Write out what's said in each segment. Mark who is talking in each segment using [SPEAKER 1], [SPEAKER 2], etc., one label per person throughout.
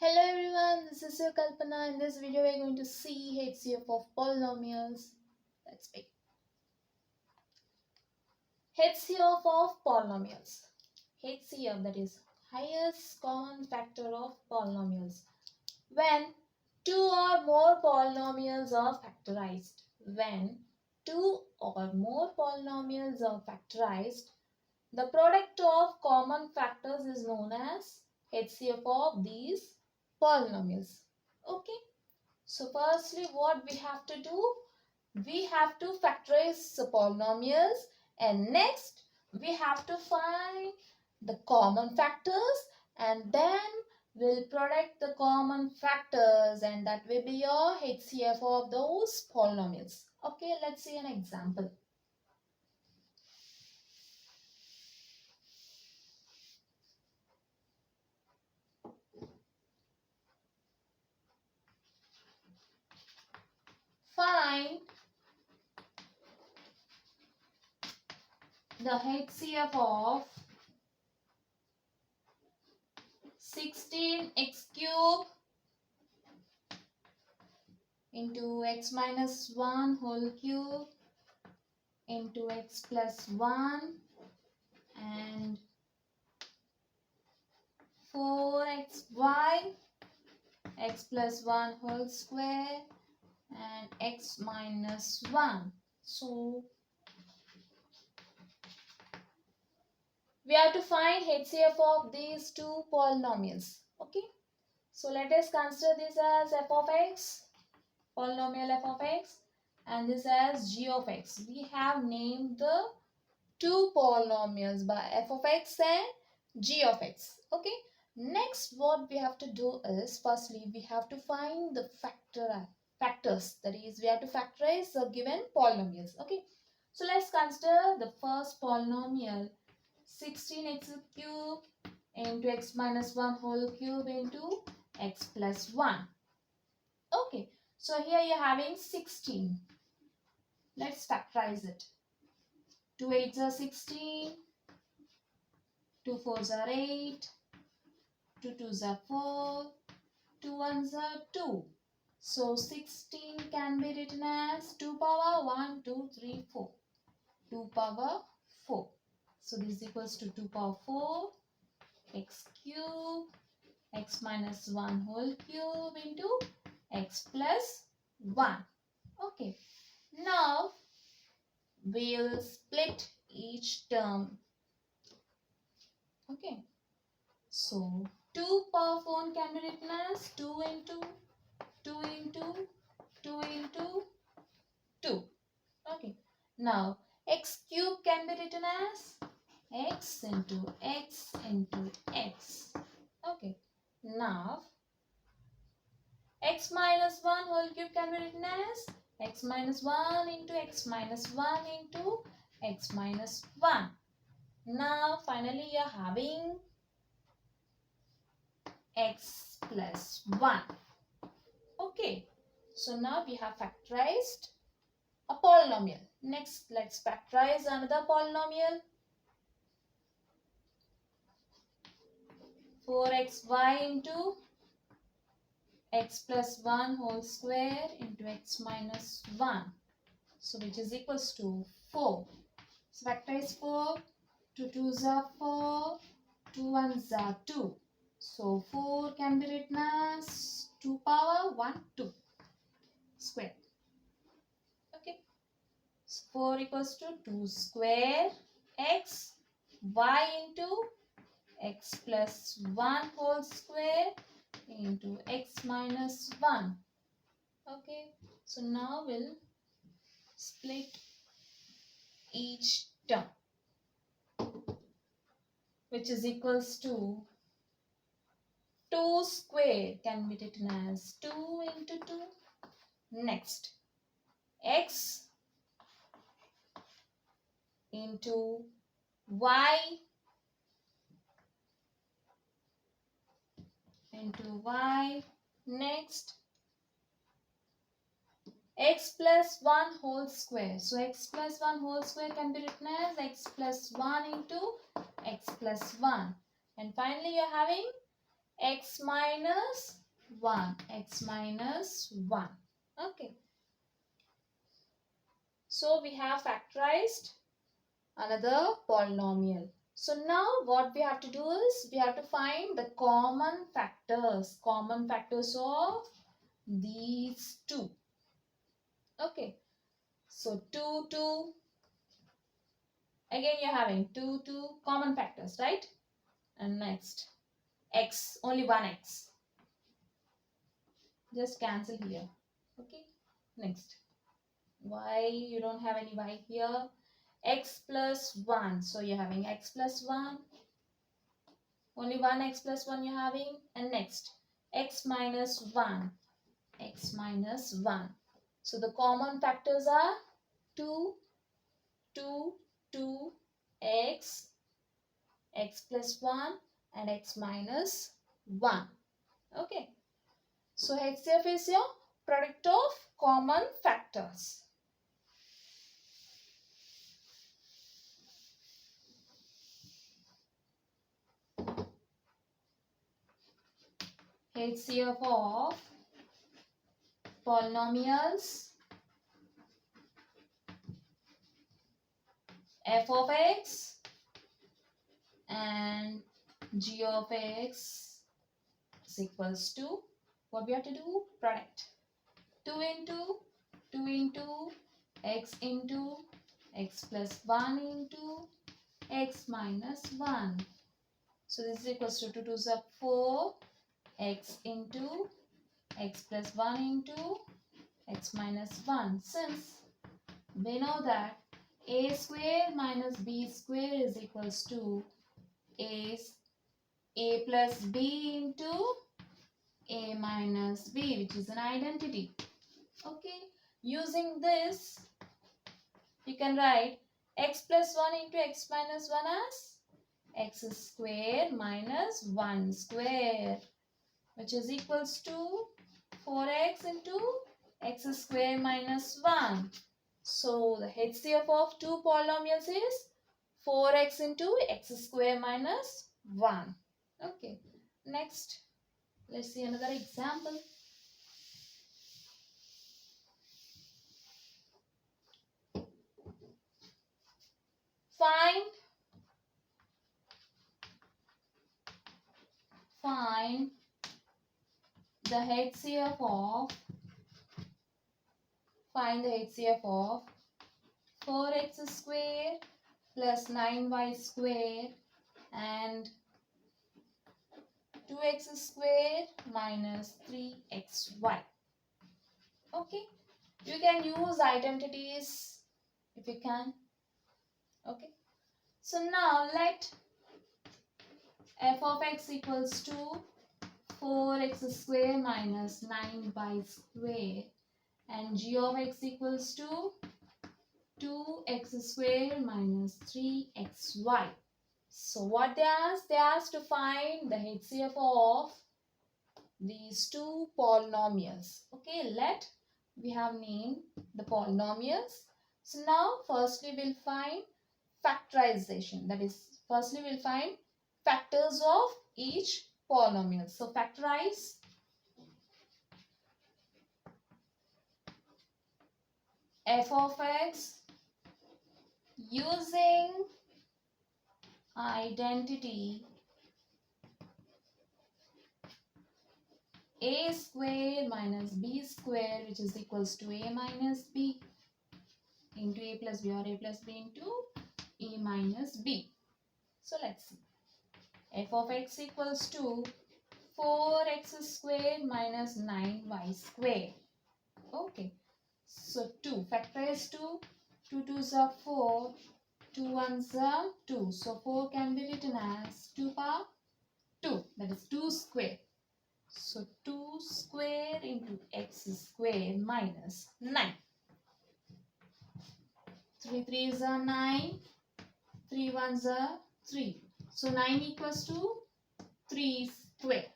[SPEAKER 1] Hello everyone, this is your Kalpana. In this video, we're going to see H.C.F of polynomials. Let's begin. H.C.F of polynomials. H.C.F, that is highest common factor of polynomials. When two or more polynomials are factorized. When two or more polynomials are factorized, the product of common factors is known as HCF of these polynomials. Okay. So firstly, what we have to do? We have to factorize the polynomials, and next we have to find the common factors, and then we'll product the common factors, and that will be your HCF of those polynomials. Okay, let's see an example. Find the HCF of 16x cube into x minus 1 whole cube into x plus 1 and 4xy x plus 1 whole square and x minus 1. So we have to find HCF of these two polynomials. Okay, so let us consider this as f of x, polynomial f of x, and this as g of x. We have named the two polynomials by f of x and g of x. Okay, next what we have to do is, firstly we have to find the factors, that is we have to factorize the given polynomials. Okay, so let's consider the first polynomial, 16x cube into x minus 1 whole cube into x plus 1. Okay, so here you're having 16. Let's factorize it. 2 8s are 16, 2 4s are 8, 2 2s are 4, 2 1s are 2. So 16 can be written as 2 power 1, 2, 3, 4. 2 power 4. So this equals to 2 power 4 x cube x minus 1 whole cube into x plus 1. Okay. Now we'll split each term. Okay. So 2 power 4 can be written as 2 into 2 into 2 into 2. Okay. Now x cube can be written as x into x into x. Okay. Now x minus 1 whole cube can be written as x minus 1 into x minus 1 into x minus 1. Now finally you are having x plus 1. Okay, so now we have factorized a polynomial. Next, let's factorize another polynomial. 4xy into x plus 1 whole square into x minus 1. So which is equals to 4. So factorize 4. 2 2s are 4. 2 1s are 2. So 4 can be written as 2 power 1 2 square. Okay. So 4 equals to 2 square x y into x plus 1 whole square into x minus 1. Okay. So now we'll split each term, which is equals to 2 square can be written as 2 into 2. Next, x into y into y. Next, x plus 1 whole square. So x plus 1 whole square can be written as x plus 1 into x plus 1. And finally, you're having x minus 1, x minus 1. Okay. So we have factorized another polynomial. So now what we have to do is we have to find the common factors of these two. Okay. So 2, 2. Again you're having 2, 2 common factors, right? And next x, only one x. Just cancel here. Okay. Next y, you don't have any y here. X plus 1. So you're having x plus 1. Only one x plus 1 you're having. And next x minus 1. X minus 1. So the common factors are 2, 2, 2, x, x plus 1 and x minus 1. Okay. So H.C.F is your product of common factors. H.C.F of polynomials f of x and g of x is equals to, what we have to do? Product. 2 into x into x plus 1 into x minus 1. So this is equals to 2 2s are 4, x into x plus 1 into x minus 1. Since we know that a square minus b square is equals to a plus b into a minus b, which is an identity. Okay, using this you can write x plus 1 into x minus 1 as x square minus 1 square, which is equals to 4x into x square minus 1. So the HCF of two polynomials is 4x into x square minus 1. Okay. Next, let's see another example. Find the HCF of 4x square plus 9y square and 2x square minus 3xy. Okay, you can use identities if you can. Okay, so now let f of x equals to 4x square minus 9y square and g of x equals to 2x square minus 3xy. So what they asked? They asked to find the HCF of these two polynomials. Okay, we have named the polynomials. So now firstly we'll find factorization. That is, firstly we'll find factors of each polynomial. So factorize f of x using identity a square minus b square, which is equals to a minus b into a plus b, or a plus b into a minus b. So let's see. F of x equals to 4x square minus 9y square. Okay. So 2. Factorize 2. 2 2s are 4. 2 1s are 2. So 4 can be written as 2 power 2. That is 2 square. So 2 square into x square minus 9. 3 3s are 9. 3 1s are 3. So 9 equals to 3 square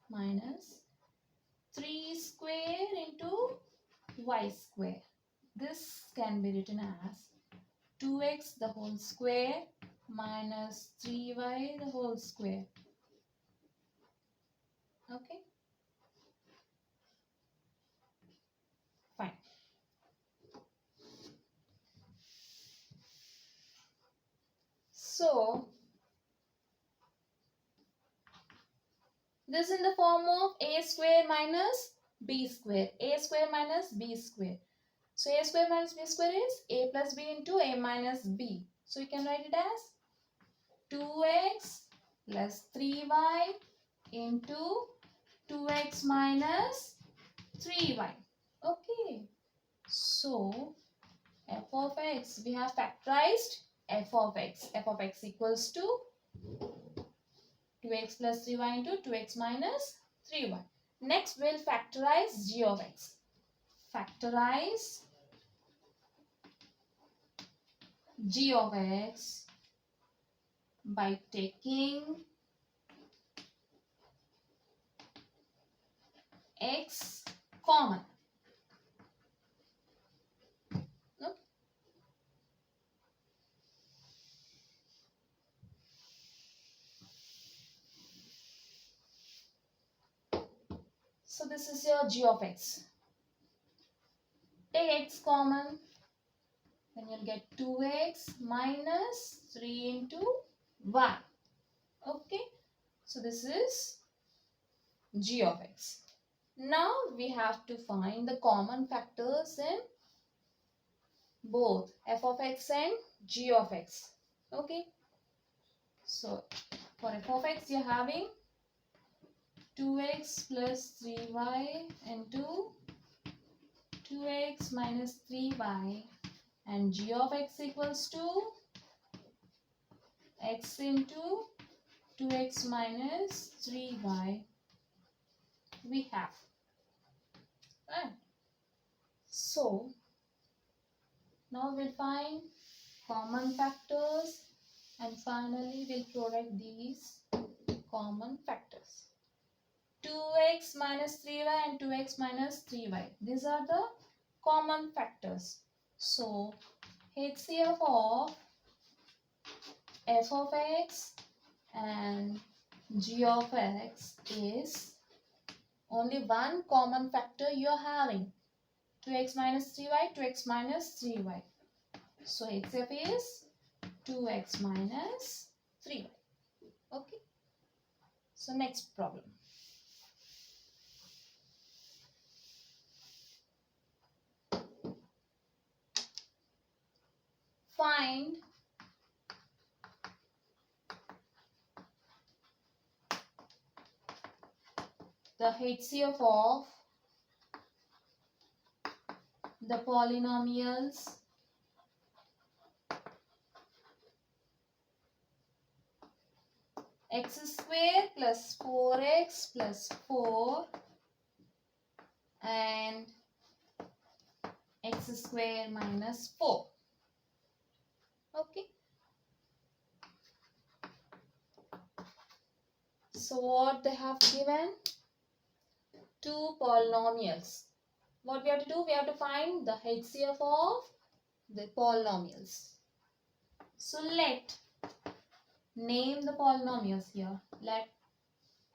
[SPEAKER 1] minus 3 square into y square. This can be written as 2x the whole square minus 3y the whole square. Okay, fine. So this is in the form of a square minus b square. A square minus b square. So a square minus b square is a plus b into a minus b. So you can write it as 2x plus 3y into 2x minus 3y. Okay. So f of x, we have factorized f of x. F of x equals to 2x plus 3y into 2x minus 3y. Next, we'll factorize g of x. Factorize g of x by taking x common. Okay. So this is your g of x. Take x common, then you'll get 2x minus 3 into y. Okay. So this is g of x. Now we have to find the common factors in both f of x and g of x. Okay. So for f of x, you're having 2x plus 3y into 2x minus 3y, and g of x equals to x into 2x minus 3y we have. Right. So now we'll find common factors and finally we'll product these common factors. 2x minus 3y and 2x minus 3y. These are the common factors. So HCF of f of x and g of x is only one common factor you are having. 2x minus 3y, 2x minus 3y. So HCF is 2x minus 3y. Okay. So next problem. Find the HCF of the polynomials x square plus 4x plus 4 and x square minus 4. Okay. So what they have given? Two polynomials. What we have to do? We have to find the HCF of the polynomials. So let name the polynomials here. Let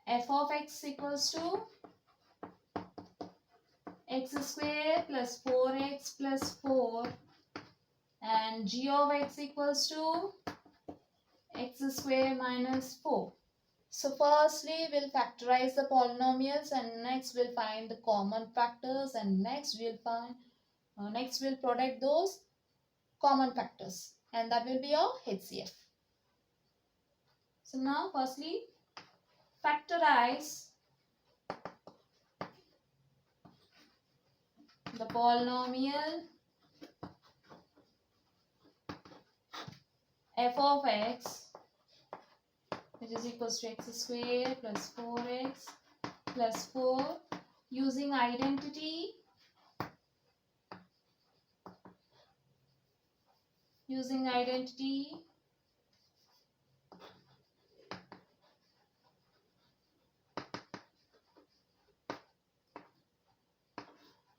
[SPEAKER 1] f of x equals to x square plus 4x plus 4 and g of x equals to x square minus 4. So firstly we'll factorize the polynomials and next we'll find the common factors and next we'll product those common factors and that will be our HCF. So now firstly factorize the polynomial f of x, which is equals to x square plus 4x plus 4 using identity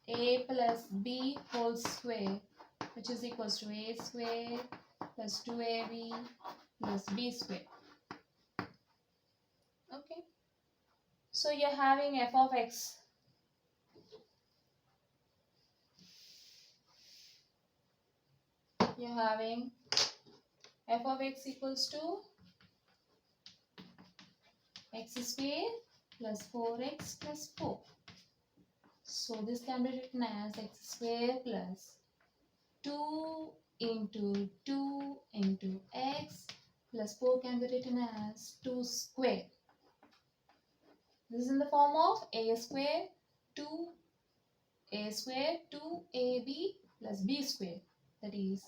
[SPEAKER 1] a plus b whole square, which is equals to a square plus 2ab plus b square. Okay. So you're having f of x. You're having f of x equals to x square plus 4x plus 4. So this can be written as x square plus 2 into 2 into x plus 4 can be written as 2 square. This is in the form of a square 2ab plus b square, that is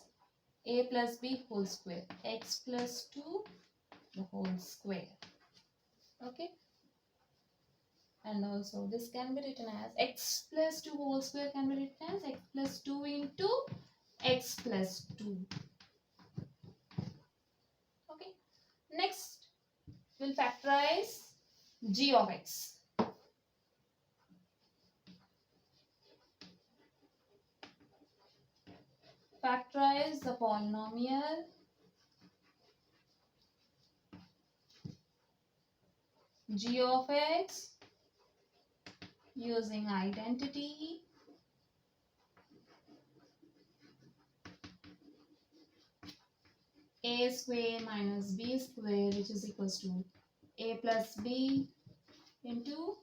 [SPEAKER 1] a plus b whole square, x plus 2 the whole square. Okay, and also this can be written as x plus 2 whole square can be written as x plus 2 into x plus 2. Okay, next we'll factorize g of x. Factorize the polynomial g of x using identity a square minus b square, which is equals to a plus b into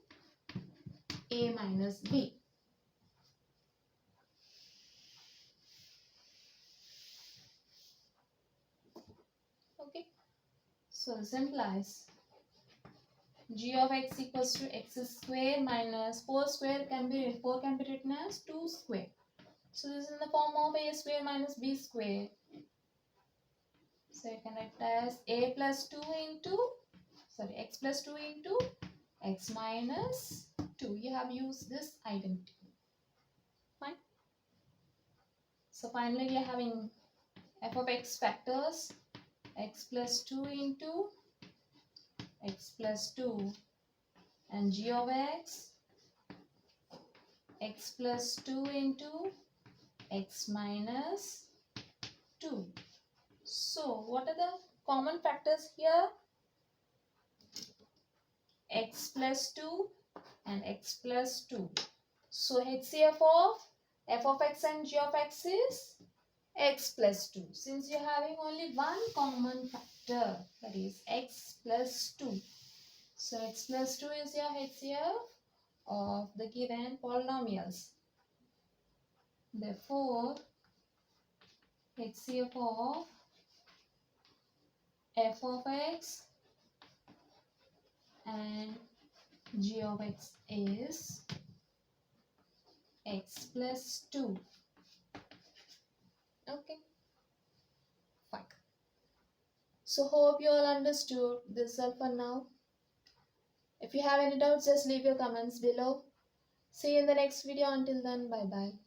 [SPEAKER 1] a minus b. Okay, so this implies g of x equals to x square minus 4 square can be written as 2 square. So this is in the form of a square minus b square. So you can write as a plus 2 into x plus 2 into x minus 2. You have used this identity. Fine. So finally we are having f of x factors x plus 2 into x plus 2 and g of x plus 2 into x minus 2. So what are the common factors here? X plus 2 and x plus 2. So HCF of f of x and g of x is x plus 2. Since you're having only one common factor, that is x plus 2. So x plus 2 is your HCF of the given polynomials. Therefore, HCF of f of x and g of x is x plus 2. Okay, fine. So hope you all understood this for now. If you have any doubts, just leave your comments below. See you in the next video. Until then, bye bye.